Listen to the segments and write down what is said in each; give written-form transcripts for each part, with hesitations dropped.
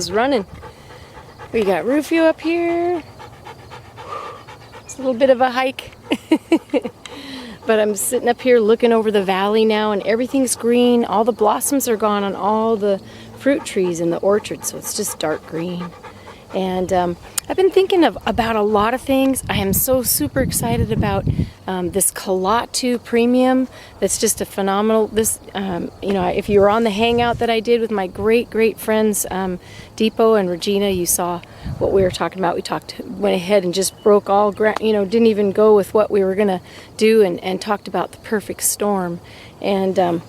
Is running. We got Rufio up here. It's a little bit of a hike. But I'm sitting up here looking over the valley now, and everything's green. All the blossoms are gone on all the fruit trees in the orchard, so it's just dark green. And I've been thinking about a lot of things. I am so super excited about this Kalatu premium. That's just a phenomenal. If you were on the hangout that I did with my great friends Deepo and Regina, you saw what we were talking about. Went ahead and just broke all ground. Didn't even go with what we were gonna do, and talked about the perfect storm. And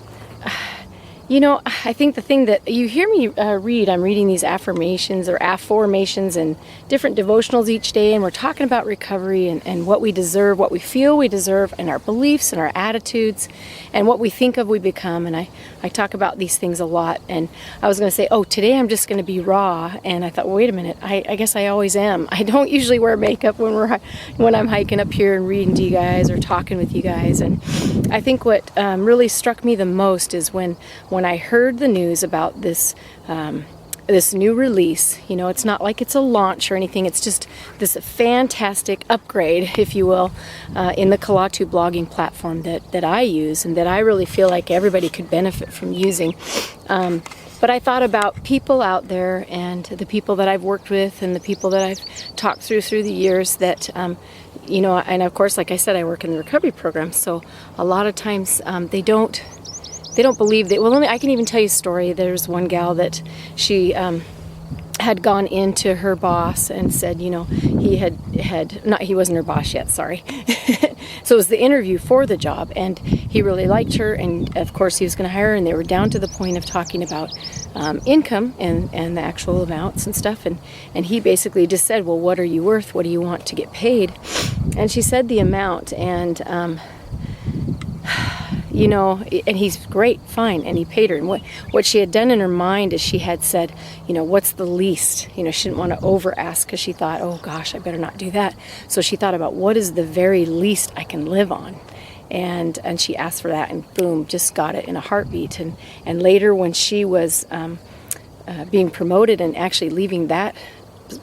I think the thing that you hear me read, I'm reading these affirmations or Afformations and different devotionals each day, and we're talking about recovery and what we deserve, what we feel we deserve, and our beliefs and our attitudes, and what we think of we become. And I talk about these things a lot. And I was going to say, today I'm just going to be raw. And I thought, well, wait a minute, I guess I always am. I don't usually wear makeup when I'm hiking up here and reading to you guys or talking with you guys. And I think what really struck me the most is when I heard the news about this this new release. It's not like it's a launch or anything. It's just this fantastic upgrade, if you will, in the Kalatu blogging platform that I use, and that I really feel like everybody could benefit from using. But I thought about people out there, and the people that I've worked with, and the people that I've talked through the years that, and of course, like I said, I work in the recovery program, so a lot of times they don't believe that. Well, I can even tell you a story. There's one gal that she had gone into her boss and said, he wasn't her boss yet, sorry. So it was the interview for the job, and he really liked her, and of course he was going to hire her, and they were down to the point of talking about income and the actual amounts and stuff, and he basically just said, well, what are you worth? What do you want to get paid? And she said the amount, and and he's great, fine, and he paid her. And what she had done in her mind is she had said, what's the least? She didn't want to over ask, because she thought, oh gosh, I better not do that. So she thought about, what is the very least I can live on? And she asked for that, and boom, just got it in a heartbeat. And later, when she was being promoted and actually leaving that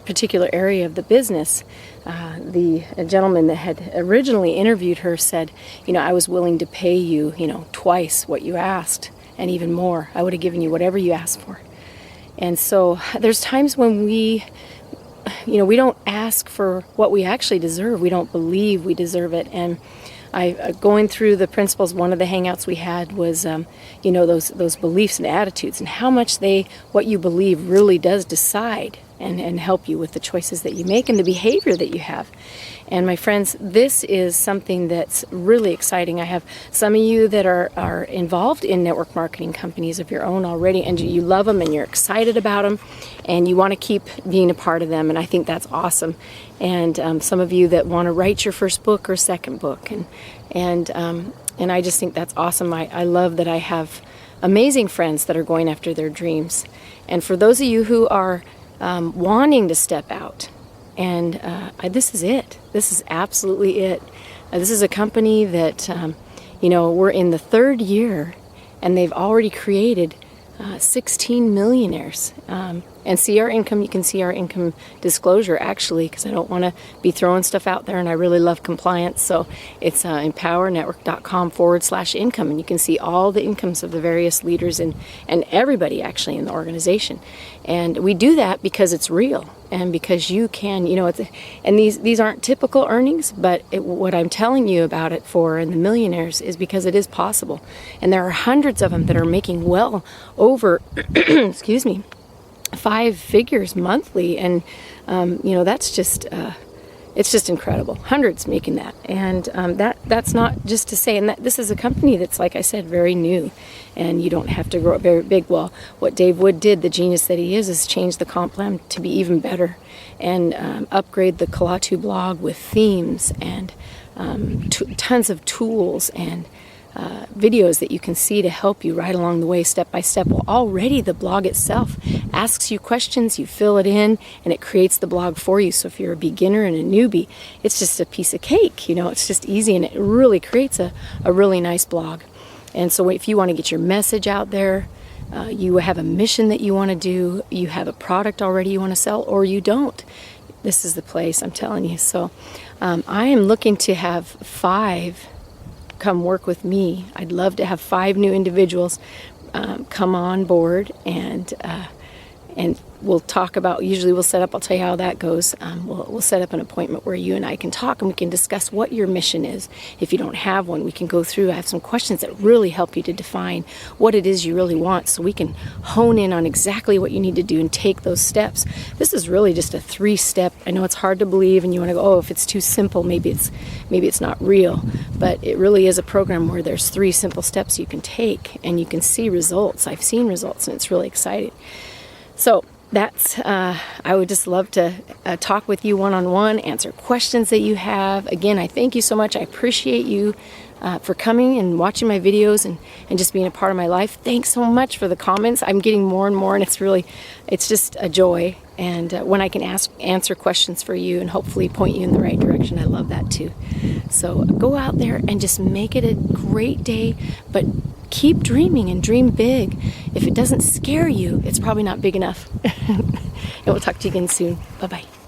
particular area of the business, the gentleman that had originally interviewed her said, I was willing to pay you, twice what you asked, and even more. I would have given you whatever you asked for. And so there's times when we don't ask for what we actually deserve. We don't believe we deserve it. And going through the principles, one of the hangouts we had was, those beliefs and attitudes, and how much what you believe really does decide and help you with the choices that you make and the behavior that you have. And my friends, this is something that's really exciting. I have some of you that are involved in network marketing companies of your own already, and you love them and you're excited about them and you want to keep being a part of them, and I think that's awesome. And some of you that want to write your first book or second book, and I just think that's awesome. I love that I have amazing friends that are going after their dreams. And for those of you who are wanting to step out, and this is it. This is absolutely it. This is a company that, we're in the third year, and they've already created 16 millionaires. And see our income. You can see our income disclosure, actually, because I don't want to be throwing stuff out there, and I really love compliance. So it's empowernetwork.com/income, and you can see all the incomes of the various leaders and everybody actually in the organization. And we do that because it's real, and because you can, and these aren't typical earnings, but what I'm telling you about it for and the millionaires is because it is possible. And there are hundreds of them that are making well over, excuse me, 5 figures monthly, and that's just it's just incredible. Hundreds making that, and that's not just to say. And this is a company that's, like I said, very new, and you don't have to grow up very big. Well, what Dave Wood did, the genius that he is change the comp plan to be even better, and upgrade the Kalatu blog with themes and tons of tools and videos that you can see to help you right along the way, step by step. Well, already the blog itself asks you questions, you fill it in, and it creates the blog for you. So if you're a beginner and a newbie, it's just a piece of cake. It's just easy, and it really creates a really nice blog. And so if you want to get your message out there, you have a mission that you want to do, you have a product already you want to sell, or you don't. This is the place, I'm telling you. So I am looking to have 5 come work with me. I'd love to have 5 new individuals come on board, and we'll talk about, usually we'll set up, I'll tell you how that goes. We'll set up an appointment where you and I can talk, and we can discuss what your mission is. If you don't have one, we can go through. I have some questions that really help you to define what it is you really want, so we can hone in on exactly what you need to do and take those steps. This is really just a 3-step. I know it's hard to believe, and you want to go, oh, if it's too simple, maybe it's not real. But it really is a program where there's 3 simple steps you can take, and you can see results. I've seen results, and it's really exciting. So that's, I would just love to talk with you one-on-one, answer questions that you have. Again, I thank you so much. I appreciate you for coming and watching my videos and just being a part of my life. Thanks so much for the comments. I'm getting more and more, and it's just a joy. And when I can answer questions for you and hopefully point you in the right direction, I love that too. So go out there and just make it a great day, but keep dreaming and dream big. If it doesn't scare you, it's probably not big enough. And we'll talk to you again soon. Bye-bye.